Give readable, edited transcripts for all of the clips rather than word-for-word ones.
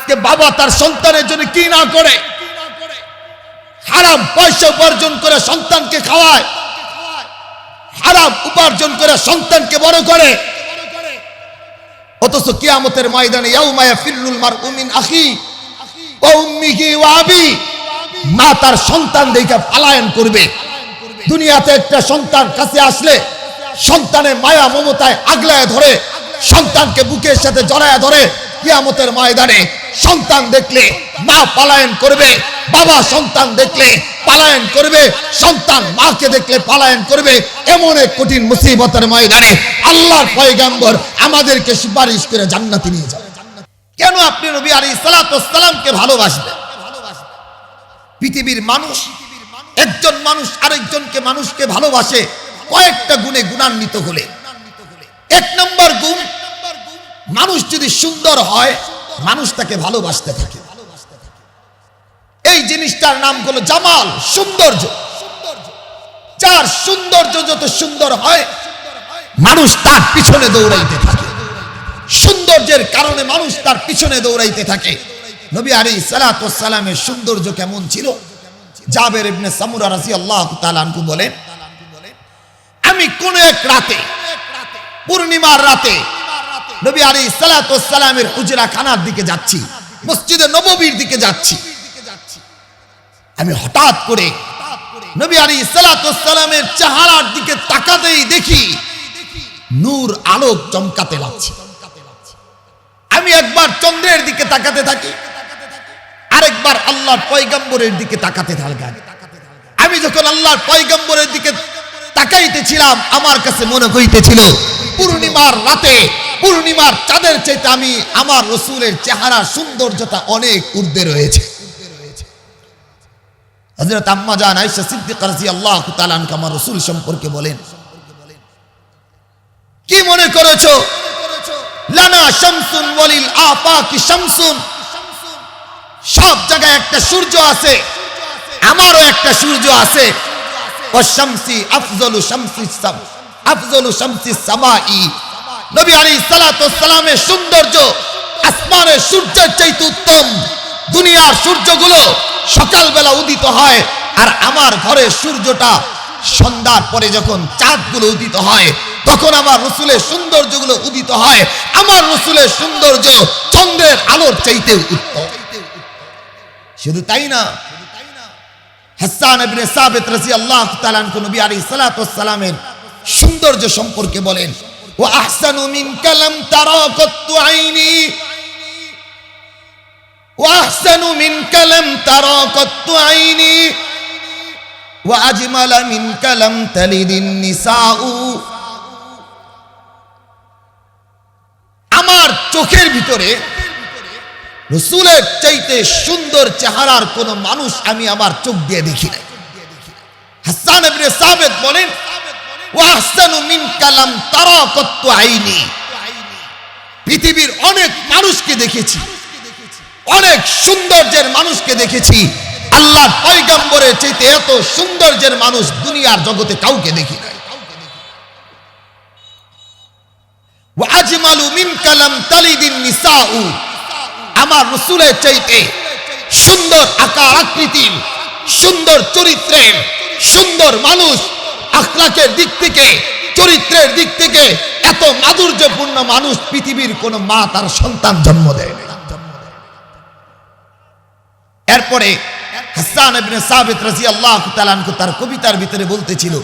আজকে বাবা তার সন্তানের জন্য কি না করে, হারাম পয়সা উপার্জন করে সন্তানকে খাওয়ায়, হারাম উপার্জন করে সন্তানকে বড় করে, অথচ কিয়ামতের ময়দানে ইয়াউমা ইয়াফিরুল মারউ মিন আখি ওয়া উম্মিহি ওয়া আবি, মা তার সন্তান দেখে পলায়ন করবে। দুনিয়াতে একটা সন্তান কাছে আসলে সন্তানের মায়া মমতায় আগলায় ধরে, সন্তানকে বুকের সাথে জড়ায় ধরে। কিয়ামতের ময়দানে সন্তান দেখলে মা পলায়ন করবে, বাবা সন্তান দেখলে পলায়ন করবে, সন্তান মাকে দেখলে পলায়ন করবে। এমন এক কঠিন মুসিবতের ময়দানে আল্লাহর পয়গম্বর আমাদেরকে সুপারিশ করে জান্নাতে নিয়ে যাবে। কেন আপনি নবী আলাইহিস সালাতু ওয়াস সালামকে ভালোবাসবেন? পৃথিবীর মানুষ, একজন মানুষ আরেকজনকে মানুষকে ভালোবাসে কয়েকটা গুণে গুণান্বিত হলে। এক নম্বর গুণ, মানুষ যদি সুন্দর হয় মানুষ তাকে ভালোবাসতে থাকে। এই জিনিসটার নাম হলো জামাল, সৌন্দর্য। যার সৌন্দর্য যত সুন্দর হয় মানুষ তার পিছনে দৌড়াইতে থাকে, সৌন্দর্যের কারণে মানুষ তার পিছনে দৌড়াইতে থাকে। নবী আলাইহিস সালাতু ওয়াস সালামের সৌন্দর্য কেমন ছিল? জাবের ইবনে সামুরা রাদিয়াল্লাহু তাআলা আনহু বলেন, আমি কোন এক রাতে, পূর্ণিমার রাতে নবী আলাইহিস সালাতু ওয়াস সালামের হুজরা খানার দিকে যাচ্ছি, মসজিদে নববীর দিকে যাচ্ছি। আমি হঠাৎ করে নবী আলাইহিস সালাতু ওয়াস সালামের চেহারার দিকে তাকাতেই দেখি নূর আলোক চমকাতে লাগছে। আমি একবার চন্দ্রের দিকে তাকাতে থাকি, আরেকবার আল্লাহর পয়গম্বরের দিকে তাকাতে থাকি। আমি যখন আল্লাহর পয়গম্বরের দিকে তাকাইতেছিলাম আমার কাছে মনে হইতেছিল পূর্ণিমার রাতে, পূর্ণিমার চাঁদের চাইতে আমি আমার রাসূলের চেহারার সৌন্দর্যতা অনেক ঊর্ধ্বে রয়েছে। হযরত আম্মা জান আয়েশা সিদ্দিকা রাদিয়াল্লাহু তাআলা আনহা আমার রাসূল সম্পর্কে বলেন, কি মনে করেছো? লানা শামসুন ওয়ালিল আফাকি শামসুন, সব জায়গায় একটা সূর্য আছে, আমারও একটা সূর্য আছে। ওয়া শামসি আফজালু শামসিস সামাই, নবী আলাইহিস সালাতু ওয়াস সালামের সৌন্দর্য আসমানের সূর্যের চাইতে উত্তম। দুনিয়ার সূর্যগুলো সকালবেলা উদিত হয়, আর আমার ঘরের সূর্যটা সন্ধ্যার পরে যখন চাঁদগুলো উদিত হয় তখন আমার রাসূলের সৌন্দর্যগুলো উদিত হয়। আমার রাসূলের সৌন্দর্য চন্দ্রের আলোর চাইতে উত্তম। শুধু তাই না, হাসান ইবনে সাবিত রাদিয়াল্লাহু তাআলা আনহু নবী আলাইহিস সালাতু ওয়াস সালামের সৌন্দর্য সম্পর্কে বলেন, ওয়া আহসানু মিনকা লাম তারা কাত্তু আইনি, ওয়া আহসানু মিনকা লাম তারা কাত্তু আইনি, ওয়া আজমালা মিনকা লাম তালিদিন নিসাউ। আমার চোখের ভিতরে রাসূলের চাইতে সুন্দর চেহারার কোন মানুষ আমি আমার চোখ দিয়ে দেখি নাই। হাসান ইবনে সাবিত বলেন, ওয়া আহসানু মিনকা লাম তারা কাত্তু আইনি, পৃথিবীর অনেক মানুষকে দেখেছি, অনেক সৌন্দর্যের মানুষকে দেখেছি, আল্লাহর পয়গম্বরের চাইতে এত সৌন্দর্যের মানুষ দুনিয়ার জগতে কাউকে দেখি নাই। ওয়া আজমালু মিনকা লাম তালিদিন নিসাউ, আমার রাসূলের চাইতে সুন্দর আকার আকৃতির, সুন্দর চরিত্রের, সুন্দর মানুষ, আখলাকের দিক থেকে, চরিত্রের দিক থেকে এত মাধুর্যপূর্ণ মানুষ পৃথিবীর কোন মা তার সন্তান জন্ম দেয় না। এরপরে হাসান ইবনে সাবিত রাদিয়াল্লাহু তাআলা আনহু তার কবিতার ভিতরে বলতেছিল,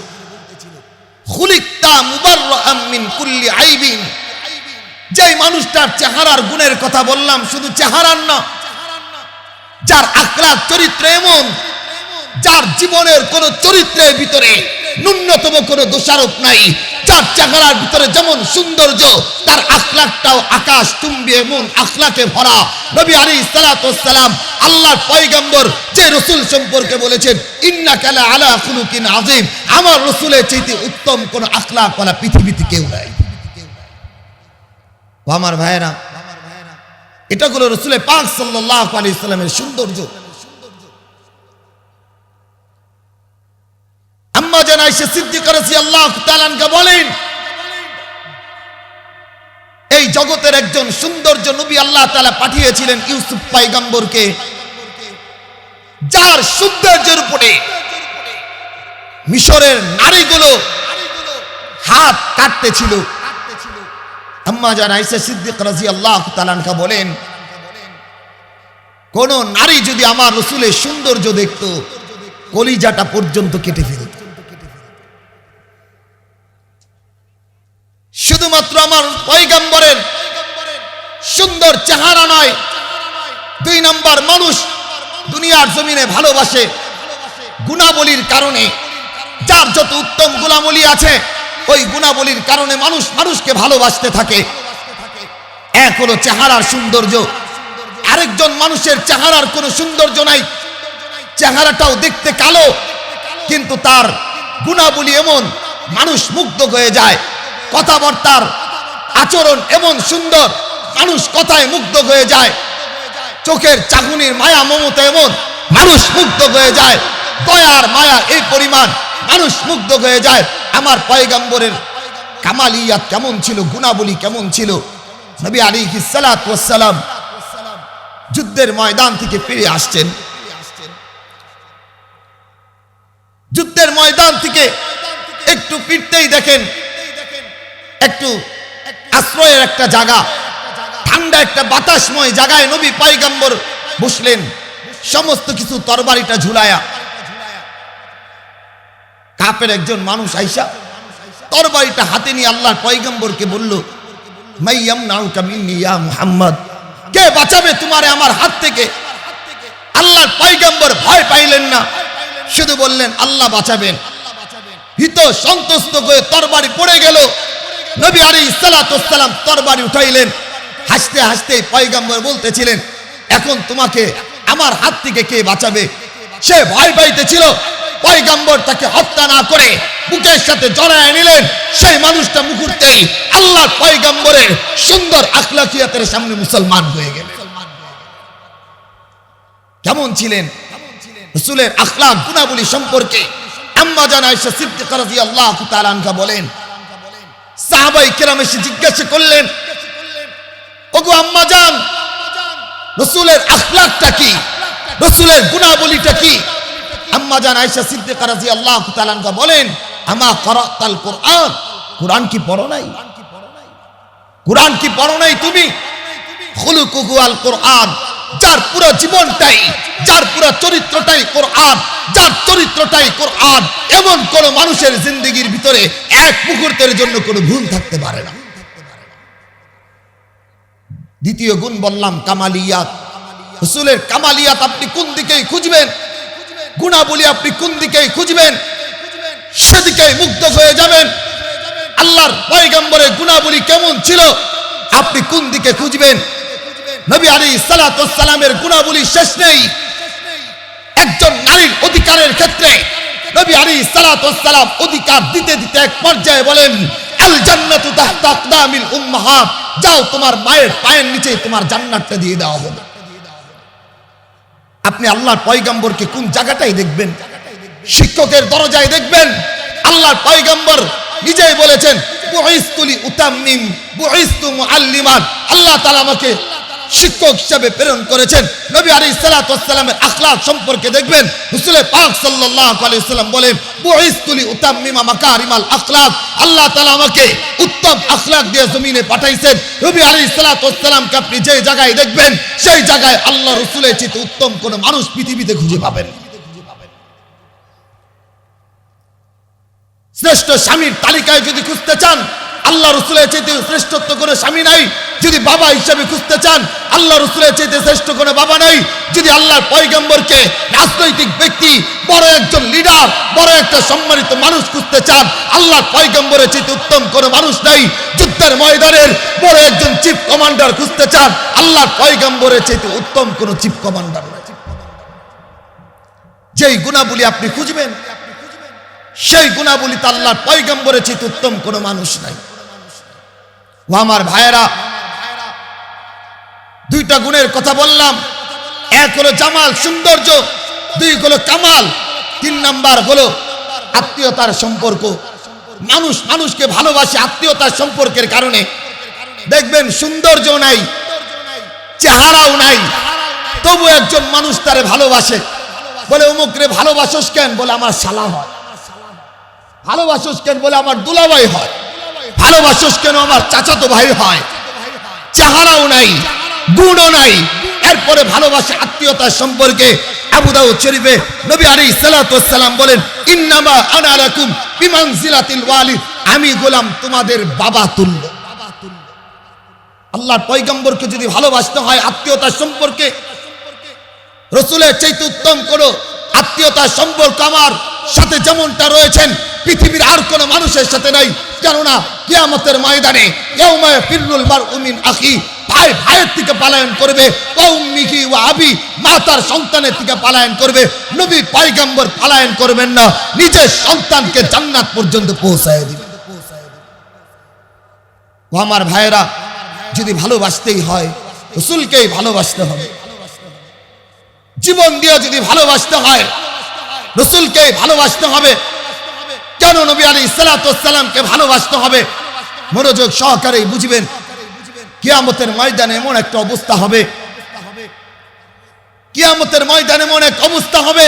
খুলিকতা মুবাররাআম মিন কুল্লি আইবিন, যে মানুষটার চেহারার গুণের কথা বললাম, শুধু চেহারার না, যার আখলাক চরিত্র এমন, যার জীবনের কোন চরিত্রের ভিতরে ন্যূনতম কোন দোষারোপ নাই, যার চেহারার ভিতরে যেমন সৌন্দর্য তার আখলাকটাও আকাশ চুম্বি এমন আখলাকে ভরা। নবী আলাইহিস সালাতু ওয়াস সালাম আল্লাহর পয়গম্বর যে রাসূল সম্পর্কে বলেছেন, ইন্নাকা লা আলা খুলুকিন আযীম, আমার রাসূলের চাইতে উত্তম কোন আখলাক ওয়ালা পৃথিবীতে কেউ নাই। ও আমার ভাইয়েরা, এটা হলো রাসূল পাক সাল্লাল্লাহু আলাইহি সাল্লামের সৌন্দর্য। আম্মা জান আয়েশা সিদ্দিকা রাদিয়াল্লাহু তাআলা আনহা বলেন, এই জগতের একজন সৌন্দর্য নবী আল্লাহ তাআলা পাঠিয়েছিলেন ইউসুফ পয়গম্বরকে, যার সৌন্দর্যের উপরে মিশরের নারীগুলো হাত কাটতেছিল। আম্মা জান আয়েশা সিদ্দিক রাদিয়াল্লাহু তাআলা আনহা বলেন, কোন নারী যদি আমার রাসূলের সৌন্দর্য দেখত, কলিজাটা পর্যন্ত কেটে ফেলত। শুধুমাত্র আমার পয়গম্বরের সুন্দর চেহারা নয়, 2 নাম্বার মানুষ দুনিয়ার জমিনে ভালোবাসে গুণাবলীর কারণে। যার যত উত্তম গুণাবলী আছে, ওই গুণাবলীর কারণে মানুষ মানুষকে ভালোবাসতে থাকে। এক হলো চেহারার সৌন্দর্য, আরেকজন মানুষের চেহারার কোনো সৌন্দর্য নাই, চেহারাটাও দেখতে কালো, কিন্তু তার গুণাবলী এমন মানুষ মুগ্ধ হয়ে যায়। কথাবার্তার আচরণ এমন সুন্দর, মানুষ কথায় মুগ্ধ হয়ে যায়। চোখের চাহনির মায়া মমতা এমন, মানুষ মুগ্ধ হয়ে যায়। দয়ার মায়া এই পরিমাণ, মানুষ মুগ্ধ হয়ে যায়। আমার পয়গম্বরের কামালিয়াত কেমন ছিল, গুণাবলী কেমন ছিল। নবী আলাইহিস সালাতু ওয়াস সালাম যুদ্ধের ময়দান থেকে ফিরে আসছেন। যুদ্ধের ময়দান থেকে একটু ফিরতেই দেখেন একটু আশ্রয়ের একটা জায়গা, ঠান্ডা একটা বাতাসময় জায়গায় নবী পয়গম্বর বসলেন, সমস্ত কিছু তরবারিটা ঝুলায়া। কাফের একজন মানুষ আইসা তরবারিটা হাতে নিয়ে আল্লাহর পয়গম্বরকে বলল, মাইয়াম নাউকা মিন্নি ইয়া মুহাম্মদ, কে বাঁচাবে তোমারে আমার হাত থেকে? আল্লাহর পয়গম্বর ভয় পাইলেন না, শুধু বললেন আল্লাহ বাঁচাবেন। ভীত সন্তুষ্ট হয়ে তরবারি পড়ে গেল। নবী আলাইহিস সালাতু ওয়াস সালাম তরবারি উঠাইলেন। হাসতে হাসতে পয়গম্বর বলতেছিলেন, এখন তোমাকে আমার হাত থেকে কে বাঁচাবে? সে ভয় পাইতেছিল। পয়গম্বর তাকে হত্যা না করে বুকের সাথে জড়ায় নিলেন। সেই মানুষটা মুহূর্তেই আল্লাহর পয়গম্বরের সুন্দর আখলাকিয়াতের সামনে মুসলমান হয়ে গেল। কেমন ছিলেন? রাসূলের আখলাক গুণাবলী সম্পর্কে আম্মা জান আয়েশা সিদ্দিকা রাদিয়াল্লাহু তাআলা আনহা বলেন, সাহাবায়ে কেরাম এসে জিজ্ঞাসা করলেন, ওগো আম্মা জান, রাসূলের আখলাকটা কি, রাসূলের গুণাবলীটা কি? আম্মা জান আয়েশা সিদ্দিকা রাদিয়াল্লাহু তাআলা আনহা বলেন, আমা করাতাল কুরআন, কুরআন কি পড়ো নাই? কুরআন কি পড়ো নাই তুমি? খুলুকুহু আল কুরআন, যার পুরো জীবনটাই, যার পুরো চরিত্রটাই কোরআন, যার চরিত্রটাই কোরআন, এমন কোন মানুষের জিন্দেগির ভিতরে এক মুহূর্তের জন্য কোনো ভুল থাকতে পারে না। দ্বিতীয় গুণ বললাম কামালিয়াত। রাসূলের কামালিয়াত আপনি কোন দিকেই খুঁজবেন, গুণাবলী আপনি কোন দিকেই খুঁজবেন, সেদিকেই মুগ্ধ হয়ে যাবেন। আল্লাহর পয়গম্বরের গুণাবলী কেমন ছিল, আপনি কোন দিকে খুঁজবেন। নবী আলাইহিস সালাতু ওয়াস সালামের গুণাবলী শেষ নেই। একজন নারীর অধিকারের ক্ষেত্রে নবী আলাইহিস সালাতু ওয়াস সালাম অধিকার দিতে দিতে এক পর্যায়ে বলেন, আল জান্নাতু তাহতা আকদামিল উম্মাহাত, যাও তোমার মায়ের পায়ের নিচে তোমার জান্নাতটা দিয়ে দেওয়া হবে। আপনি আল্লাহর পয়গম্বরকে কোন জায়গাটাই দেখবেন, শিক্ষকের দরজায় দেখবেন। আল্লাহর পয়গম্বর নিজেই বলেছেন, বুইসতুলি উতাম্মিম বুইসতু মুআল্লিমান, আল্লাহ তাআলা আমাকে শিক্ষক হিসেবে প্রেরণ করেছেন। নবী আলাইহিস সালাতু ওয়াস সালামের আখলাক সম্পর্কে দেখবেন, রাসূল পাক সাল্লাল্লাহু আলাইহি ওয়াসাল্লাম বলেন, বুইসতুলি উতাম্মিমা মাকারিমাল আখলাক, আল্লাহ তাআলা আমাকে উত্তম আখলাক দিয়ে জমিনে পাঠাইছেন। নবী আলাইহিস সালাতু ওয়াস সালামকে আপনি যে জায়গায় দেখবেন, সেই জায়গায় আল্লাহ রাসূলের চেয়ে উত্তম কোন মানুষ পৃথিবীতে খুঁজে পাবেন। শ্রেষ্ঠ স্বামীর তালিকায় যদি খুঁজতে চান, আল্লাহ রাসূলের চাইতে শ্রেষ্ঠত্ব কোনো স্বামী নাই। যদি বাবা হিসেবে খুঁজতে চান, আল্লাহ রাসূলের চাইতে শ্রেষ্ঠ কোনো বাবা নাই। যদি আল্লাহর পয়গম্বরকে রাজনৈতিক ব্যক্তি, বড় একজন লিডার, বড় একটা সম্মানিত মানুষ খুঁজতে চান, আল্লাহর পয়গম্বরের চাইতে উত্তম কোনো মানুষ নাই। যুদ্ধের ময়দানের বড় একজন চিফ কমান্ডার খুঁজতে চান, আল্লাহর পয়গম্বরের চাইতে উত্তম কোনো চিফ কমান্ডার নাই। যেই গুণাবলী আপনি খুঁজবেন, সেই গুণাবলীতে আল্লাহর পয়গম্বরের চাইতে উত্তম কোনো মানুষ নাই। ও আমার ভাইয়েরা, দুইটা গুণের কথা বললাম, এক হলো জামাল সৌন্দর্য, দুই হলো কামাল, 3 নাম্বার হলো আত্মীয়তার সম্পর্ক। মানুষ মানুষকে ভালোবাসে আত্মীয়তার সম্পর্কের কারণে। দেখবেন সৌন্দর্য নাই, চেহারাও নাই, তবু একজন মানুষ তারে ভালোবাসে। বলে অমুক রে ভালোবাসোস কেন? বলে আমার শালা হয়। ভালোবাসোস কেন? বলে আমার দুলাভাই হয়। ভালোবাসোস কেন? আমার চাচাতো ভাই হয়। চেহারাও নাই, গুণও নাই, এরপরে ভালোবাসে আত্মীয়তার সম্পর্কে। আবু দাউদ শরীফে নবী আলাইহিস সালাতু ওয়াস সালাম বলেন, ইন্নামা আনা লাকুম বিমানজিলাতিল ওয়ালিদ, আমি গোলাম তোমাদের বাবা তুল্য। আল্লাহর পয়গম্বরকে যদি ভালোবাসতে হয় আত্মীয়তার সম্পর্কে, রাসূলের চাইতে উত্তম কোনো আত্মীয়তার সম্পর্ক আমার সাথে যেমনটা রয়েছেন পৃথিবীর আর কোনো মানুষের সাথে নাই। কেননা কিয়ামতের ময়দানে ইয়াউমা ফিরুল মারউ মিন আখি, ভাই ভাইয়ের থেকে পলায়ন করবে, ওয়া উম্মিহি ওয়া আবি, মা তার সন্তানের থেকে পলায়ন করবে। নবী পয়গম্বর পলায়ন করবেন না, নিজের সন্তানকে জান্নাত পর্যন্ত পৌঁছায় দিবেন। ও আমার ভাইয়েরা, যদি ভালোবাসতেই হয় রাসূলকেই ভালোবাসতে হবে। জীবন দিয়ে যদি ভালোবাসতে হয় রাসূলকেই ভালোবাসতে হবে। কেন নবী আলাইহিস সালাতু ওয়াস সালামকে ভালোবাসতে হবে? মনোযোগ সহকারে বুঝবেন। কিয়ামতের ময়দানে এমন একটা অবস্থা হবে, কিয়ামতের ময়দানে এমন এক অবস্থা হবে,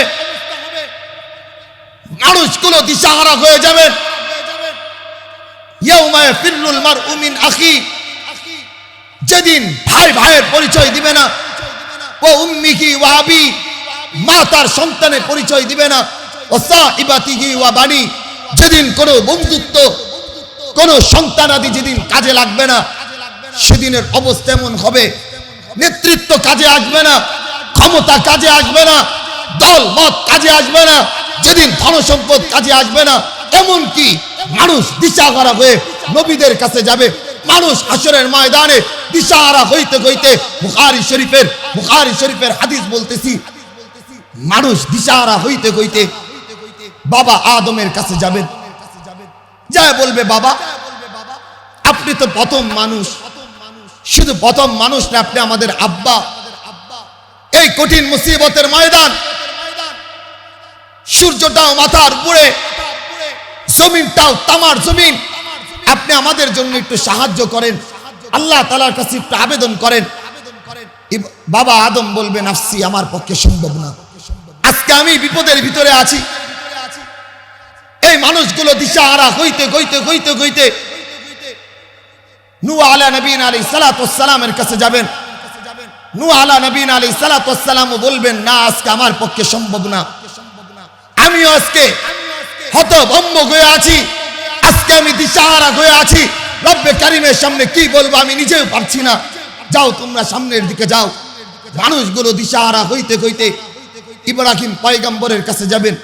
মানুষগুলো দিশাহারা হয়ে যাবে। ইয়াউমা ফিরুল মারউ মিন আখি, যেদিন ভাই ভাইয়ের পরিচয় দিবে না, ও উম্মিহি ওয়া আবি, মা তার সন্তানের পরিচয় দিবে না, ও সাহিবাতিহি ওয়া বানি, যেদিন কোনো বন্ধুত্ব কোনো সন্তানাদি যেদিন কাজে লাগবে না, সেদিনের অবস্থা এমন হবে, নেতৃত্ব কাজে আসবে না, ক্ষমতা কাজে আসবে না, দল মত কাজে আসবে না, যেদিন ধনসম্পদ কাজে আসবে না, এমনকি মানুষ দিশাহারা হয়ে নবীদের কাছে যাবে। মানুষ হাসরের ময়দানে দিশাহারা হইতে হইতে, বুখারী শরীফের হাদিস বলতেছি, মানুষ দিশাহারা হইতে হইতে বাবা আদমের কাছে যাবেন। যায় বলবে, বাবা আপনি তো প্রথম মানুষ, শুধু প্রথম মানুষ না, আপনি আমাদের আব্বা। এই কঠিন মুসিবতের ময়দান, সূর্যটাও মাথার উপরে, জমিনটাও তামার জমিন, আপনি আমাদের জন্য একটু সাহায্য করেন, আল্লাহ তাআলার কাছে একটু আবেদন করেন। বাবা আদম বলবে, নাফসি, আমার পক্ষে সম্ভব না, আজকে আমি বিপদের ভিতরে আছি। এই মানুষগুলো দিশাহারা হইতে হইতে হইতে হইতে নূহ আলা নবীনা আলাইহিস সালাতু ওয়াস সালামের কাছে যাবেন। নূহ আলা নবীনা আলাইহিস সালাতু ওয়াস সালাম বলবেন, না, আজকে আমার পক্ষে সম্ভব না, আমিও আজকে হতভম্ব হয়ে আছি, আজকে আমি দিশাহারা হয়ে আছি, রব্বে কারীমের সামনে কি বলবো আমি নিজেও পারছি না, যাও তোমরা সামনের দিকে যাও। মানুষগুলো দিশাহারা হইতে হইতে ইব্রাহিম পয়গম্বরের কাছে যাবেন।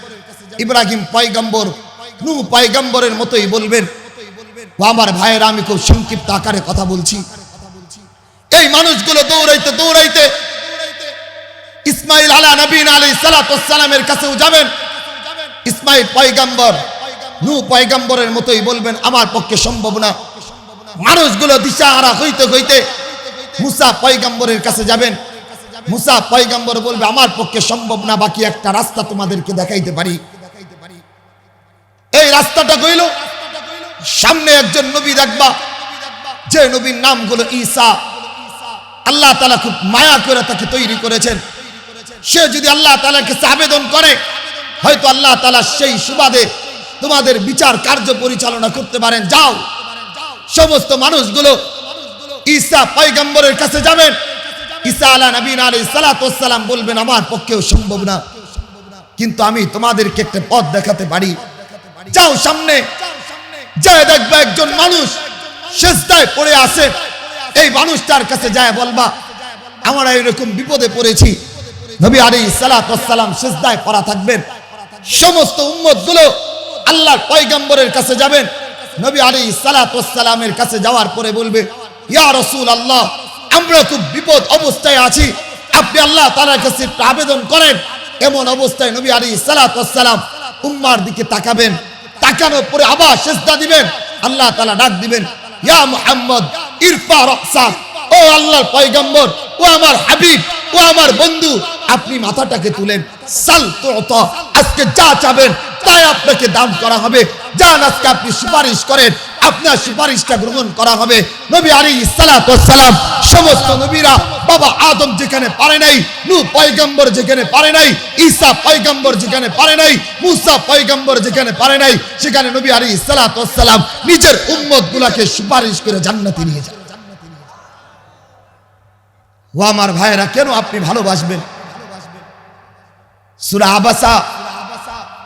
ইব্রাহিম পয়গম্বর নূহ পয়গম্বরের মতোই বলবেন। ও আমার ভাইয়েরা, আমি খুব সংক্ষিপ্ত আকারে কথা বলছি। এই মানুষগুলো দৌড়াইতে দৌড়াইতে ইসমাইল আলা নবীনা আলাইহিস সালাতু ওয়াস সালামের কাছেও যাবেন। ইসমাইল পয়গম্বর নূহ পয়গম্বরের মতোই বলবেন, আমার পক্ষে সম্ভব না। মানুষগুলো দিশাহারা হইতে হইতে মুসা পয়গম্বরের কাছে যাবেন। মুসা পয়গম্বর বলবে, আমার পক্ষে সম্ভব না, বাকি একটা রাস্তা তোমাদেরকে দেখাইতে পারি। এই রাস্তাটা কইল, সামনে একজন নবী দেখবা, যে নবীর নাম হলো ঈসা। আল্লাহ তাআলা খুব মায়া করে তাকে তৈরি করেছেন। সে যদি আল্লাহ তাআলার কাছে আবেদন করে, হয়তো আল্লাহ তাআলা সেই সুবাদে তোমাদের বিচার কার্য পরিচালনা করতে পারেন। যাও। সমস্ত মানুষগুলো ঈসা পয়গম্বরের কাছে যাবেন। ঈসা আলা নবীনা আলাইহিস সালাতু ওয়াস সালাম বলবেন, আমার পক্ষেও সম্ভব না, কিন্তু আমি তোমাদেরকে একটা পথ দেখাতে পারি। যাও সামনে, যায় দেখবে একজন মানুষ সিজদায় পড়ে আছে। এই মানুষটার কাছে যায় বলবা, আমরা এরকম বিপদে পড়েছি। নবী আলাইহিস সালাতু ওয়াস সালাম সিজদায় পড়া থাকবেন। সমস্ত উম্মতগুলো আল্লাহর পয়গম্বরের কাছে যাবেন। নবী আলাইহিস সালাতু ওয়াস সালামের কাছে যাওয়ার পরে বলবে, ইয়া রাসূলুল্লাহ, আমরা খুব বিপদ অবস্থায় আছি, আপনি আল্লাহ তাআলার কাছে একটু আবেদন করেন। এমন অবস্থায় নবী আলাইহিস সালাতু ওয়াস সালাম উম্মার দিকে তাকাবেন। তাকানোর পরে আবার সিজদা দিবেন। আল্লাহ তাআলা ডাক দিবেন, ইয়া মুহাম্মদ ইরফা রাসা, ও আল্লাহর পয়গম্বর, ও আমার হাবিব, ও আমার বন্ধু, আপনি মাথাটাকে তুলেন, সাল তুতা, আজকে যা চাবেন তাই আপনাকে দান করা হবে। যান আজকে আপনি সুপারিশ করেন, আপনার সুপারিশটা গ্রহণ করা হবে। নবী আলাইহিস সালাতু ওয়াস সালাম, সমস্ত নবীরা, বাবা আদম যেখানে পারে নাই, নূহ পয়গম্বর যেখানে পারে নাই, ঈসা পয়গম্বর যেখানে পারে নাই, মুসা পয়গম্বর যেখানে পারে নাই, সেখানে নবী আলাইহিস সালাতু ওয়াস সালাম নিজের উম্মতগুলোকে সুপারিশ করে জান্নাতে নিয়ে যান। ও আমার ভাইরা, কেন আপনি ভালোবাসবেন? সূরা আবাসা,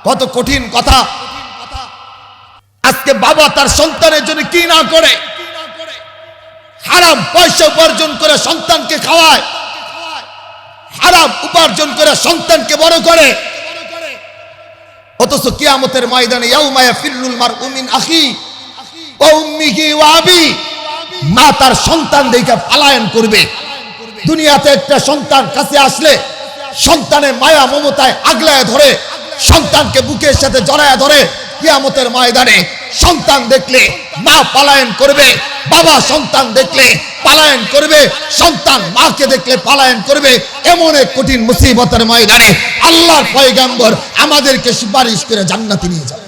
কত কঠিন কথা। আজকে বাবা তার সন্তানের জন্য কি না করে, হারাম পয়সা উপার্জন করে সন্তানকে খাওয়ায়, হারাম উপার্জন করে সন্তানকে বড় করে, অথচ কিয়ামতের ময়দানে ইয়াউমা ইয়াফিরুল মারউ মিন আখি ওয়া উম্মিহি ওয়া আবি, মা তার সন্তান দেখে পলায়ন করবে। দুনিয়াতে একটা সন্তান কাছে আসলে সন্তানের মায়া মমতায় আগলায় ধরে, সন্তানকে বুকের সাথে জড়ায় ধরে। কিয়ামতের ময়দানে সন্তান দেখলে মা পলায়ন করবে, বাবা সন্তান দেখলে পলায়ন করবে, সন্তান মাকে দেখলে পলায়ন করবে। এমন এক কঠিন মুসিবতের ময়দানে আল্লাহর পয়গম্বর আমাদেরকে সুপারিশ করে জান্নাতে নিয়ে যাবে।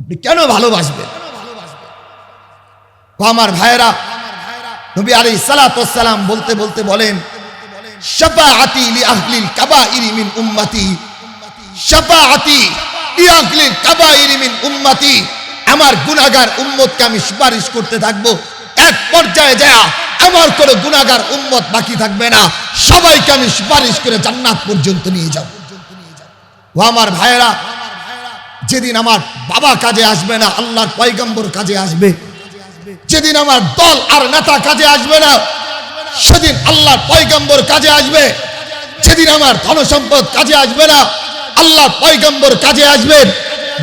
আপনি কেন ভালোবাসবেন? আমার ভাইরা, নবী আলাইহিস সালাতু ওয়াস সালাম বলতে বলতে বলেন, শাফাআতি লি আহলিল কাবাইরি মিন উম্মতি, শাফাআতি লি আহলিল কাবাইরি মিন উম্মতি, আমার গুনাহগার উম্মতকে আমি সুপারিশ করতে থাকবো। এক পর্যায়ে যায় আমার কোনো গুনাহগার উম্মত বাকি থাকবে না, সবাইকে আমি সুপারিশ করে জান্নাত পর্যন্ত নিয়ে যাব। ও আমার ভাইরা, যেদিন আমার বাবা কাজে আসবে না, আল্লাহর পয়গম্বর কাজে আসবে। যেদিন আমার দল আর নেতা কাজে আসবে না, সেদিন আল্লাহর পয়গম্বর কাজে আসবে। যেদিন আমার ধন সম্পদ কাজে আসবে না, আল্লাহর পয়গম্বর কাজে আসবেন।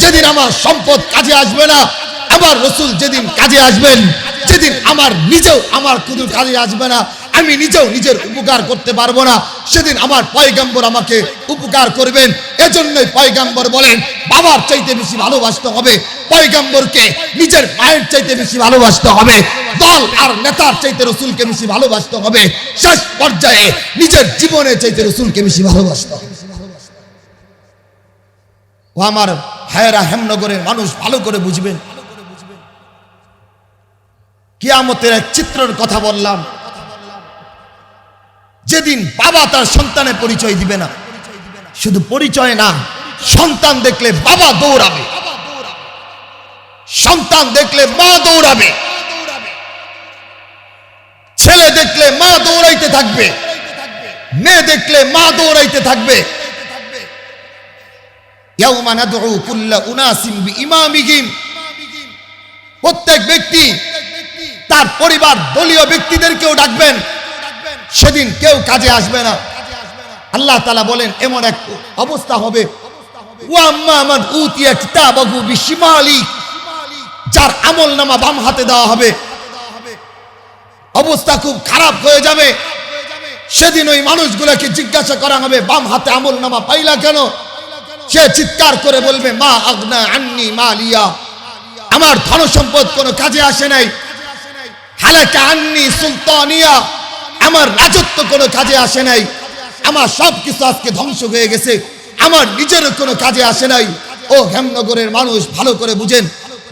যেদিন আমার সম্পদ কাজে আসবে না, আমার রাসূল যেদিন কাজে আসবেন, যেদিন আমার নিজেও আমার কোনো কাজে আসবে না, আমি নিজেও নিজের উপকার করতে পারবো না, সেদিন আমার পয়গম্বর আমাকে উপকার করবেন। এজন্যই পয়গম্বর বলেন, বাবার চাইতে বেশি ভালোবাসতে হবে পয়গম্বরকে, নিজের মায়ের চাইতে বেশি ভালোবাসতে হবে, দল আর নেতার চাইতে রাসূলকে বেশি ভালোবাসতে হবে, শেষ পর্যায়ে নিজের জীবনের চাইতে রাসূলকে বেশি ভালোবাসতে হবে। ও আমার ভাইয়েরা, হেমনগরের মানুষ ভালো করে বুঝবেন, কিয়ামতের এক চিত্রের কথা বললাম। যেদিন বাবা তার সন্তানের পরিচয় দিবে না, শুধু পরিচয় না, সন্তান দেখলে বাবা দৌড়াবে, সন্তান দেখলে মা দৌড়াবে, ছেলে দেখলে মা দৌড়াইতে থাকবে, মেয়ে দেখলে মা দৌড়াইতে থাকবে। ইয়াউমা নাদউ কুল্লা উনাসিম বিইমামিহিম, প্রত্যেক ব্যক্তি তার পরিবার দলীয় ব্যক্তিদেরকেও ডাকবেন, সেদিন কেউ কাজে আসবে না। আল্লাহ তাআলা বলেন, এমন এক অবস্থা হবে, ওয়া আম্মা মান উতিয়া কিতাবাহু বিশিমালি, যার আমলনামা বাম হাতে দেওয়া হবে, অবস্থা খুব খারাপ হয়ে যাবে। সেদিন ওই মানুষগুলোকে জিজ্ঞাসা করা হবে, বাম হাতে আমলনামা পাইলা কেন? সে চিৎকার করে বলবে, মা আগনা আন্নি মালিয়া, আমার ধন সম্পদ কোনো কাজে আসে নাই। হালাকা আন্নি সুলতানিয়া, আমার রাজত্ব কোনো কাজে আসে নাই, আমার সব কিছু আজকে ধ্বংস হয়ে গেছে, আমার নিজের কোনো কাজে আসে নাই। ও হেমনগরের মানুষ ভালো করে বুঝেন,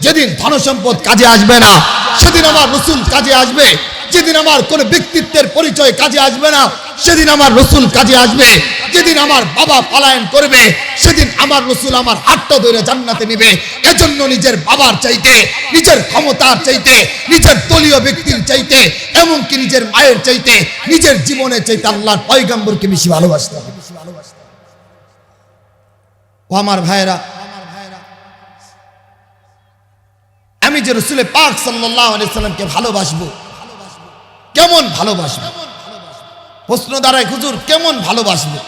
যেদিন ধন সম্পদ কাজে আসবে না, সেদিন আমার রাসূল কাজে আসবে। যেদিন আমার কোনো ব্যক্তিত্বের পরিচয় কাজে আসবে না, সেদিন আমার রাসূল কাজে আসবে। যেদিন আমার বাবা পলায়ন করবে, সেদিন আমার রাসূল আমার হাতটা ধরে জান্নাতে নেবে। এজন্য নিজের বাবার চাইতে, নিজের ক্ষমতার চাইতে, নিজের দলীয় ব্যক্তির চাইতে, এমনকি নিজের মায়ের চাইতে, নিজের জীবনের চাইতে আল্লাহর পয়গম্বরকে বেশি ভালোবাসতে হবে। ও আমার ভাইরা, আমি যে রাসূল পাক সাল্লাল্লাহু আলাইহি সাল্লামকে ভালোবাসবো, কেমন ভালোবাসবো? প্রশ্ন দাঁড়ায়, হুজুর কেমন ভালোবাসবো,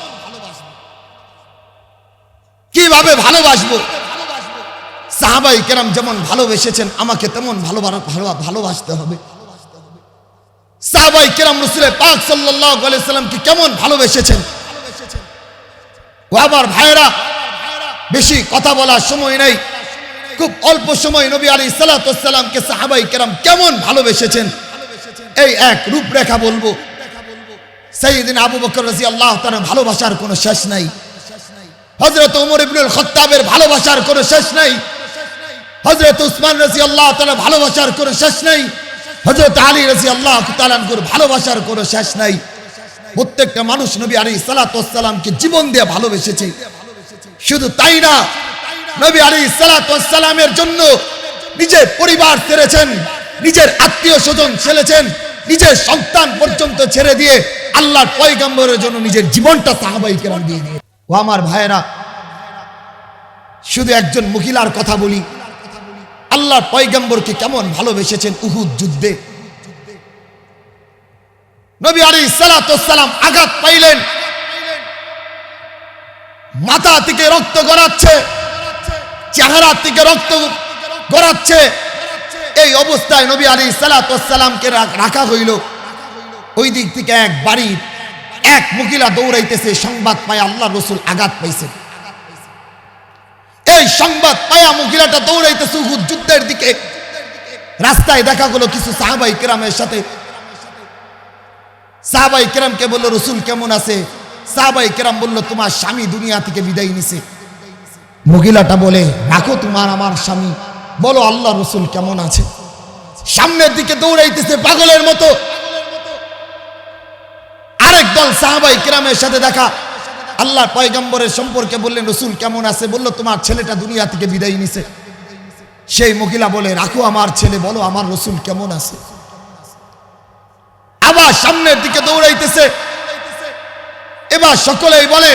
কিভাবে ভালোবাসবো? সাহাবায়ে কেরাম যেমন ভালোবেসেছেন আমাকে, তেমন ভালোবাসতে হবে। সাহাবায়ে কেরাম রাসূল পাক সাল্লাল্লাহু আলাইহি সাল্লামকে কেমন ভালোবেসেছেন? ও আমার ভাইরা, বেশি কথা বলার সময় নাই, খুব অল্প সময় নবী আলাইহিস সালাতু ওয়াস সালামকে সাহাবায়ে কেরাম কেমন ভালোবেসেছেন এই এক রূপরেখা বলবো। সাইয়েদিনা আবু বকর রাদিয়াল্লাহু তাআলা ভালোবাসার কোনো শেষ নাই, হযরত ওমর ইবনুল খাত্তাবের ভালোবাসার কোনো শেষ নাই, হযরত উসমান রাদিয়াল্লাহু তাআলা ভালোবাসার কোনো শেষ নাই, হযরত আলী রাদিয়াল্লাহু তাআলা এর ভালোবাসার কোনো শেষ নাই। প্রত্যেকটা মানুষ নবী আলাইহিস সালাতু ওয়াস সালামকে জীবন দিয়ে ভালোবেসেছে। শুধু তাই না, নবী আলাইহিস সালাতু ওয়াস সালামের জন্য নিজের পরিবার ছেড়েছেন, নিজের আত্মীয় স্বজন ছেড়েছেন, নিজের সন্তান পর্যন্ত ছেড়ে দিয়ে আল্লাহর পয়গম্বরের জন্য নিজের জীবনটা সাহাবায়ে কেরাম দিয়ে দিয়ে। ও আমার ভাইয়েরা, শুধু একজন মহিলার কথা বলি, আল্লাহর পয়গম্বরকে কেমন ভালোবেসেছেন উহুদ যুদ্ধে। নবী আলাইহিস সালাতু ওয়াস সালাম আঘাত পাইলেন, মাথা থেকে রক্ত গড়াচ্ছে, চেহারা থেকে রক্ত গড়াচ্ছে। এই অবস্থায় নবী আলাইহিস সালাতু ওয়াস সালামকে রাখা হইল। ওই দিক থেকে এক বাড়ির এক মহিলা দৌড়াইতেছে, সংবাদ পায় আল্লাহর রাসূল আঘাত পাইছেন। এই সংবাদ পায়া মহিলাটা দৌড়াইতেছে উহুদ যুদ্ধের দিকে। রাস্তায় দেখা গেল কিছু সাহাবায়ে কেরামের সাথে। সাহাবায়ে কেরামকে বলল, রাসূল কেমন আছে? সাহাবায়ে কেরাম বলল, তোমার স্বামী দুনিয়া থেকে বিদায় নিছে। মহিলাটা বলে, রাখো তোমার আমার স্বামী, বলো আল্লাহর রাসূল কেমন আছে। সামনের দিকে দৌড়াইতেছে পাগলের মতো। আরেক দল সাহাবায়ে কেরামের সাথে দেখা, আল্লাহর পয়গম্বরের সম্পর্কে বললেন, রাসূল কেমন আছে? বলল, তোমার ছেলেটা দুনিয়া থেকে বিদায় নিছে। সেই মহিলা বলে, রাখো আমার ছেলে, বলো আমার রাসূল কেমন আছে। আবার সামনের দিকে দৌড়াইতেছে। এবার সকলেই বলে,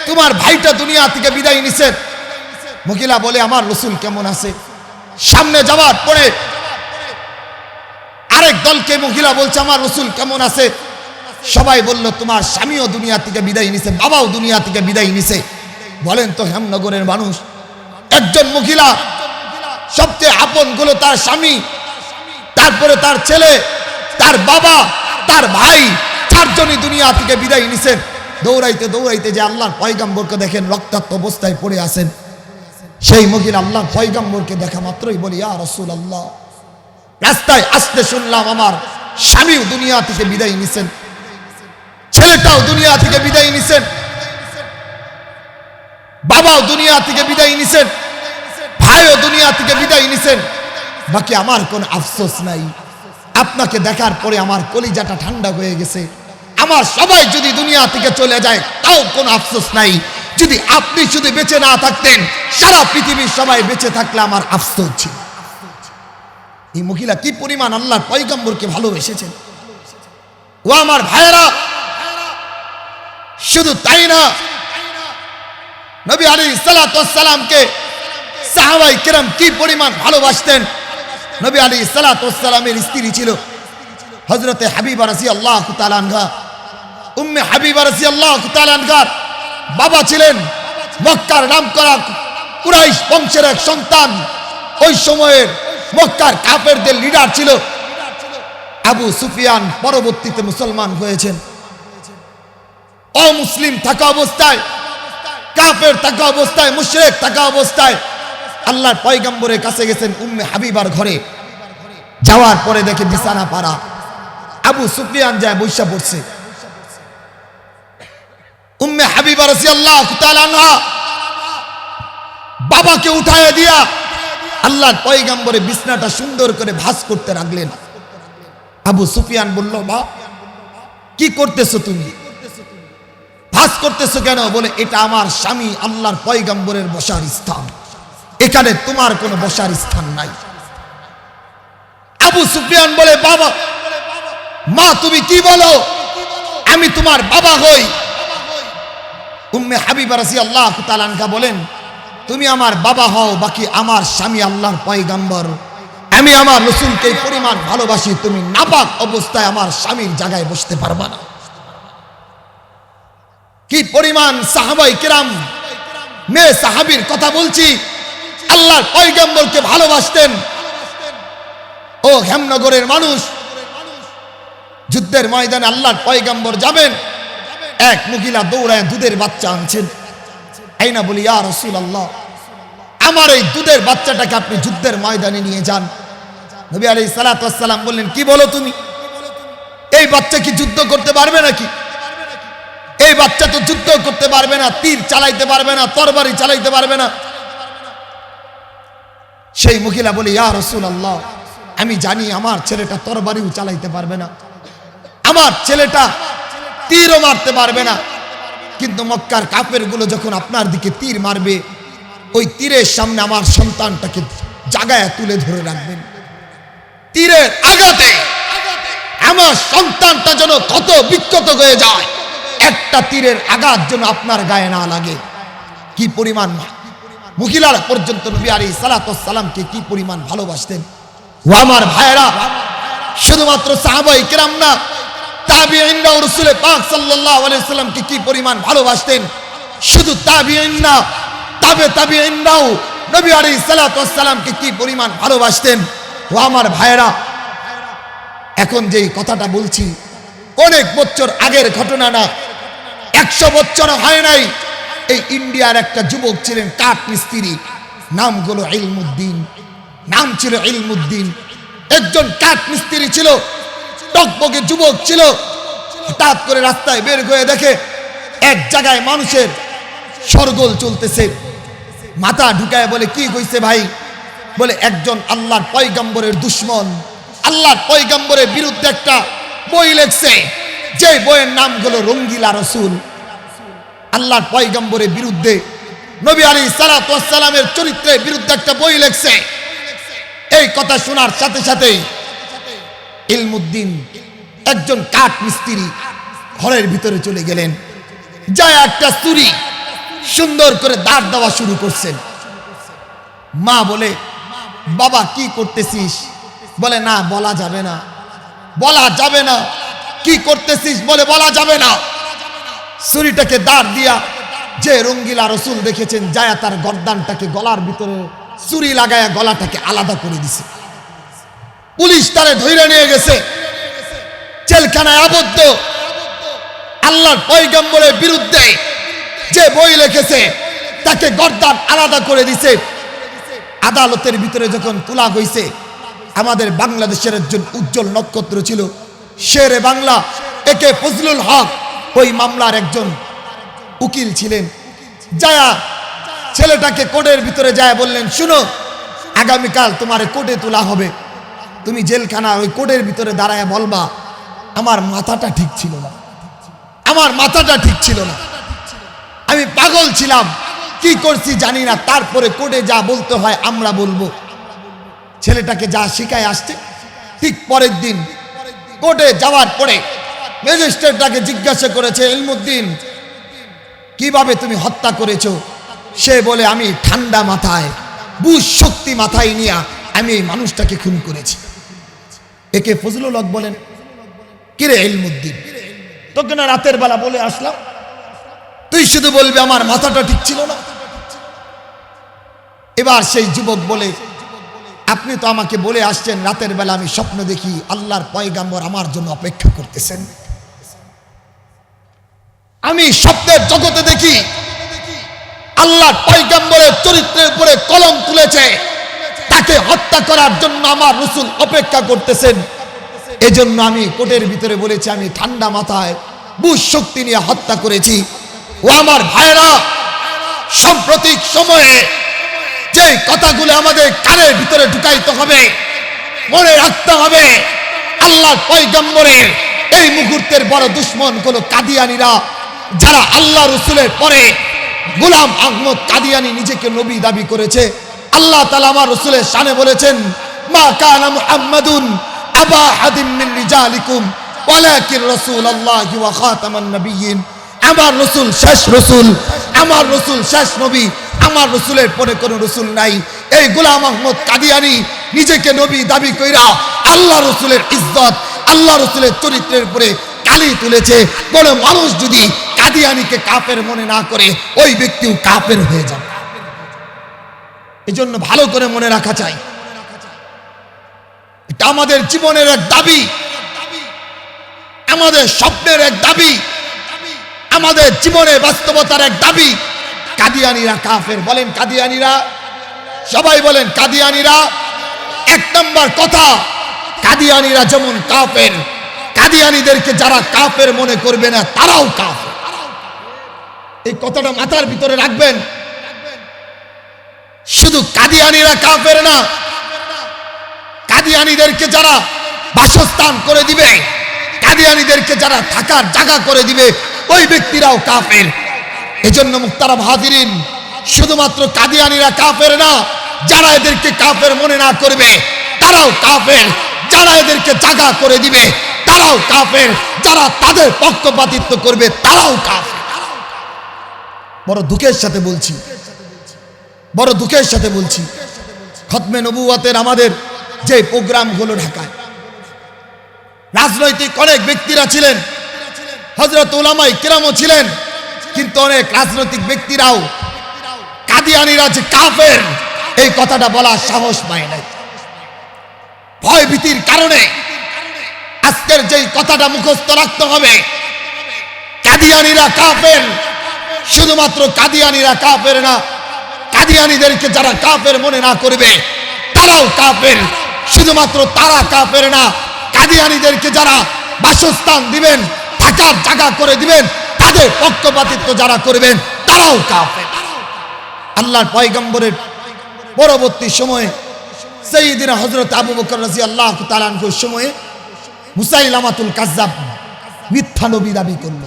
তোমার ভাইটা দুনিয়া থেকে বিদায় নিছে। মহিলা বলে, আমার রাসূল কেমন আছে। সামনে যাওয়ার পরে আরেক দলকে মহিলা বলছে, আমার রাসূল কেমন আছে। সবাই বলল, তোমার স্বামীও দুনিয়া থেকে বিদায় নিছে, বাবাও দুনিয়া থেকে বিদায় নিছে। বলেন তো হেমনগরের মানুষ, একজন মহিলা, সবচেয়ে আপন গুলো তার স্বামী, তারপরে তার ছেলে, তার বাবা, তার ভাই, চারজনই দুনিয়া থেকে বিদায় নিছেন। দৌড়াইতে দৌড়াইতে যে আল্লাহর পয়গম্বরকে দেখেন রক্তাক্ত অবস্থায় পড়ে আছেন। সেই মহিলা আল্লাহর পয়গম্বরকে দেখা মাত্রই বলি, ইয়া রাসূলুল্লাহ, রাস্তায় আসতে শুনলাম আমার স্বামীও দুনিয়া থেকে বিদায় নিছেন, ছেলেটাও দুনিয়া থেকে বিদায় নিছেন, বাবাও দুনিয়া থেকে বিদায় নিছেন, ভাইও দুনিয়া থেকে বিদায় নিছেন। বাকি আমার কোনো আফসোস নাই। আপনাকে দেখার পরে আমার কলিজাটা ঠান্ডা হয়ে গেছে। আমার সবাই যদি দুনিয়া থেকে চলে যায় তাও কোনো আফসোস নাই। যদি আপনি শুধু বেঁচে না থাকতেন, সারা পৃথিবীর সবাই বেঁচে থাকলে আমার আফসোস ছিল। এই মহিলা কি পরিমাণ আল্লাহর পয়গম্বরকে ভালোবেসেছেন। ও আমার ভাইয়েরা, শুধু তাই না, নবী আলাইহিস সালাতু ওয়াস সালামকে সাহাবায়ে কেরাম কি পরিমাণ ভালোবাসতেন। নবী আলাইহিস সালাতু ওয়াস সালামের স্ত্রী ছিল হযরতে হাবিবা রাদিয়াল্লাহু তাআলা আনহা। উম্মে হাবিবা রাদিয়াল্লাহু তাআলা আনহার বাবা ছিলেন মক্কার নামকরা কুরাইশ বংশের এক সন্তান। ওই সময়ের মক্কার কাফেরদের লিডার ছিল আবু সুফিয়ান। পরবর্তীতে মুসলমান হয়েছেন। অমুসলিম থাকা অবস্থায়, কাফের থাকা অবস্থায়, মুশরিক থাকা অবস্থায় আল্লাহর পয়গম্বরের কাছে গেছেন উম্মে হাবিবার ঘরে। যাওয়ার পরে দেখে বিছানা পাড়া। আবু সুফিয়ান যায় বৈশা পড়ছে। উম্মে হাবিবা রাদিয়াল্লাহু তাআলা আনহা বাবাকে উঠায় দিয়া আল্লাহর পয়গম্বরে বিছনাটা সুন্দর করে ভাঁজ করতে লাগলেন। আবু সুফিয়ান বলল, মা কি করতেছো তুমি? ভাঁজ করতেছো কেন? বলে, এটা আমার স্বামী আল্লাহর পয়গম্বরের বসার স্থান, এখানে তোমার কোনো বসার স্থান নাই। আবু সুফিয়ান বলে, বাবা, মা তুমি কি বলো? আমি তোমার বাবা হই। উম্মে হাবিবা রাদিয়াল্লাহু তাআলা আনহা বলেন, তুমি আমার বাবা হও, বাকি আমার স্বামী আল্লাহর পয়গম্বর। আমি আমার রাসূলকে এই পরিমাণ ভালোবাসি, তুমি নাপাক অবস্থায় আমার স্বামীর জায়গায় বসতে পারবা না। কি পরিমাণ সাহাবায়ে কেরাম, মেয়ে সাহাবীর কথা বলছি, আল্লাহর পয়গম্বরকে ভালোবাসতেন। ও হেমনগরের মানুষ, যুদ্ধের ময়দানে আল্লাহর পয়গম্বর যাবেন, এক মহিলা দৌড়ায় দুধের বাচ্চা আনছেন। আইনা বলি, ইয়া রাসূলুল্লাহ, আমার এই দুধের বাচ্চাটাকে আপনি যুদ্ধের ময়দানে নিয়ে যান। নবী আলাইহিস সালাতু ওয়াস সালাম বললেন, কি বলো তুমি? এই বাচ্চা কি যুদ্ধ করতে পারবে নাকি? বাচ্চা তো যুদ্ধ করতে পারবে না, তীর চালাইতে পারবে না, তরবারি চালাইতে পারবে না। সেই মহিলা বলে, ইয়া রাসূলুল্লাহ, আমি জানি আমার ছেলেটা তরবারিও চালাইতে পারবে না, আমার ছেলেটা তীরও মারতে পারবে না, কিন্তু মক্কার কাফেরগুলো যখন আপনার দিকে তীর মারবে, ওই তীরের সামনে আমার সন্তানটাকে জাগায় তুলে ধরে রাখবেন। তীরের আঘাতে আমার সন্তানটা যেন কত বিক্ষত হয়ে যায়, একটা তীরের আঘাত যেন আপনার গায়ে না লাগে। কি পরিমাণ মহিলারা পর্যন্ত নবী আলাইহিস সালাতু ওয়াস সালামকে কি পরিমাণ ভালোবাসতেন। ও আমার ভাইরা, শুধুমাত্র সাহাবায়ে কেরাম না, তাবিঈনরাও রাসূল পাক সাল্লাল্লাহু আলাইহি সাল্লামকে কি পরিমাণ ভালোবাসতেন। শুধু তাবিঈন না, তাবিঈনরাও নবী আলাইহিস সালাতু ওয়াস সালামকে কি পরিমাণ ভালোবাসতেন। ও আমার ভাইরা, এখন যেই কথাটা বলছি অনেক বছর আগের ঘটনা না, 100 বছর হয় নাই। এই ইন্ডিয়ার একটা যুবক ছিলেন কাঠ মিস্ত্রি, নাম হলো ইলমুদ্দিন, নাম ছিল ইলমুদ্দিন। একজন কাঠ মিস্ত্রি ছিল, টকবকে যুবক ছিল। হঠাৎ করে রাস্তায় বের হয়ে দেখে এক জায়গায় মানুষের সরগোল চলতেছে। মাথা ঢুকায় বলে, কি কইছে ভাই? বলে, একজন আল্লাহর পয়গম্বরের দুশমন, আল্লাহর পয়গম্বরের বিরুদ্ধে একটা বই লেখছে, যে বইয়ের নাম হলো রঙ্গিলা রসুল। আল্লাহর পয়গম্বরের বিরুদ্ধে, নবী আলাইহিস সালাতু ওয়াস সালামের চরিত্রের বিরুদ্ধে একটা বই লেখছে। এই কথা শোনার সাথে সাথেই ইলমুদ্দিন, একজন কাঠ মিস্ত্রি, ঘরের ভিতরে চলে গেলেন। যায় একটা ছুরি সুন্দর করে দাঁত দেওয়া শুরু করছেন। মা বলে, বাবা কি করতেছিস? বলে, না বলা যাবে না, বলা যাবে না। কি করতেছিস? বলে, বলা যাবে না। ছুরিটাকে দাঁড় দিয়া যে রঙ্গিলা রসুল দেখেছেন, যায় তার গর্দানটাকে গলার ভিতরে ছুরি লাগায়া গলাটাকে আলাদা করে দিছে। পুলিশ তারে ধরে নিয়ে গেছে, জেলখানায় আবদ্ধ। আল্লাহর পয়গম্বরের বিরুদ্ধে যে বই লিখেছে তাকে গর্দান আলাদা করে দিছে। আদালতের ভিতরে যখন তোলা হয়েছে, আমাদের বাংলাদেশের একজন উজ্জ্বল নক্ষত্র ছিল, শেরে বাংলা একে ফজলুল হক, ওই মামলার একজন উকিল ছিলেন। যায়া ছেলেটাকে কোর্টের ভিতরে যায় বললেন, শুনো, আগামীকাল তোমার কোর্টে তোলা হবে, তুমি জেলখানা ওই কোর্টের ভিতরে দাঁড়ায় বলবা, আমার মাথাটা ঠিক ছিল না, আমার মাথাটা ঠিক ছিল না, আমি পাগল ছিলাম, কি করছি জানি না, তারপরে কোর্টে যা বলতে হয় আমরা বলবো। ছেলেটাকে যা শিখায় আসছে, ঠিক পরের দিন কোর্টে যাওয়ার পরে ম্যাজিস্ট্রেটটাকে জিজ্ঞাসা করেছে, ইলমুদ্দিন, কিভাবে তুমি হত্যা করেছো? সে বলে, আমি ঠান্ডা মাথায়, বুঝ শক্তি মাথায় নিয়ে আমি এই মানুষটাকে খুন করেছি। একে ফজলুল হক বলেন, কিরে ইলমুদ্দিন, তোকে না রাতের বেলা বলে আসলাম, তুই শুধু বলবি আমার মাথাটা ঠিক ছিল না? এবার সেই যুবক বলে, আপনি তো আমাকে বলে আসছেন রাতের বেলা আমি স্বপ্ন দেখি আল্লাহর পয়গম্বর আমার জন্য অপেক্ষা করতেছেন, আমি স্বপ্নের জগতে দেখি আল্লাহর পয়গম্বরের চরিত্রের উপরে কলম তুলেছে, তাকে হত্যা করার জন্য আমার রাসূল অপেক্ষা করতেছেন। এজন্য আমি কোর্টের ভিতরে বলেছি আমি ঠান্ডা মাথায় বুঝ শক্তি নিয়ে হত্যা করেছি। ও আমার ভাইরা, সাম্প্রতিক সময়ে যে কথাগুলো আমাদের কানের ভিতরে ঢুকাইতে হবে, মনে রাখতে হবে, আল্লাহর পয়গম্বরের এই মুহূর্তের বড় দুশমন হলো কাদিয়ানীরা, যারা আল্লাহ রাসূলের পরে গোলাম আহমদ কাদিয়ানী নিজেকে নবী দাবি করেছে। আল্লাহ তাআলা আমার রাসূলের শানে বলেছেন, মা কানা মুহাম্মাদুন আবা আহাদিন মিন রিজালিকুম ওয়ালাকিন রাসূলুল্লাহি ওয়া খাতামান নবিয়্যিন। আমার রাসূল শেষ রাসূল, আমার রাসূল শেষ নবী, আমার রাসূলের পরে কোনো রাসূল নাই। এই গোলাম আহমদ কাদিয়ানী নিজেকে নবী দাবি কইরা আল্লাহ রাসূলের ইজ্জত, আল্লাহ রাসূলের চরিত্রের উপরে কালি তুলেছে। কোন মানুষ যদি কাদিয়ানীকে কাফের মনে না করে, ওই ব্যক্তিও কাফের হয়ে যাবে। এজন্য ভালো করে মনে রাখা চাই, এটা আমাদের জীবনের এক দাবি, আমাদের স্বপ্নের এক দাবি, আমাদের জীবনের বাস্তবতার এক দাবি। কাদিয়ানীরা কাফের, বলেন কাদিয়ানীরা, সবাই বলেন কাদিয়ানীরা। এক নম্বর কথা, কাদিয়ানীরা যেমন কাফের, কাদিয়ানীদেরকে যারা কাফের মনে করবে না তারাও কাফের। এই কথাটা মাথার ভিতরে রাখবেন। শুধু কাদিয়ানীরা কাফের না, কাদিয়ানীদেরকে যারা বাসস্থান করে দিবে, কাদিয়ানীদেরকে যারা থাকার জায়গা করে দিবে, ওই ব্যক্তিরাও কাফের। এজন্য মুহতারাম হাজিরিন, শুধুমাত্র কাদিয়ানীরা কাফের না, যারা এদেরকে কাফের মনে না করবে তারাও কাফের, যারা এদেরকে জায়গা করে দিবে তারাও কাফের, যারা তাদের পক্ষপাতিত্ব করবে তারাও কাফের। বড় দুঃখের সাথে বলছি, বড় দুঃখের সাথে বলছি, খতমে নবুয়তের আমাদের যে প্রোগ্রাম হলো ঢাকায়, রাজনৈতিক অনেক ব্যক্তিরা ছিলেন, হযরত উলামায়ে কেরামও ছিলেন, কিন্তু অনেক রাজনৈতিক ব্যক্তিরাও কাদিয়ানীরা যে কাফের এই কথাটা বলার সাহস পায় নাই। ভয় ভীতির কারণে আজকের যেই কথাটা মুখস্থ রাখতে হবে, কাদিয়ানীরা কাফের, শুধুমাত্র কাদিয়ানীরা কাফের না, কাদিয়ানীদেরকে যারা কাফের মনে না করবে তারাও কাফের। শুধুমাত্র তারা কাফের না, কাদিয়ানীদেরকে যারা বাসস্থান দিবেন, থাকার জায়গা করে দিবেন, তাদের পক্ষপাতিত্ব যারা করবেন তারাও কাফের। আল্লাহর পয়গম্বরের পরবর্তী সময়ে সাইয়্যিদিনা হযরত আবু বকর রাদিয়াল্লাহু তাআলা আনহুর সময়ে মুসাইলামাতুল কাজ্জাব মিথ্যা নবী দাবি করল।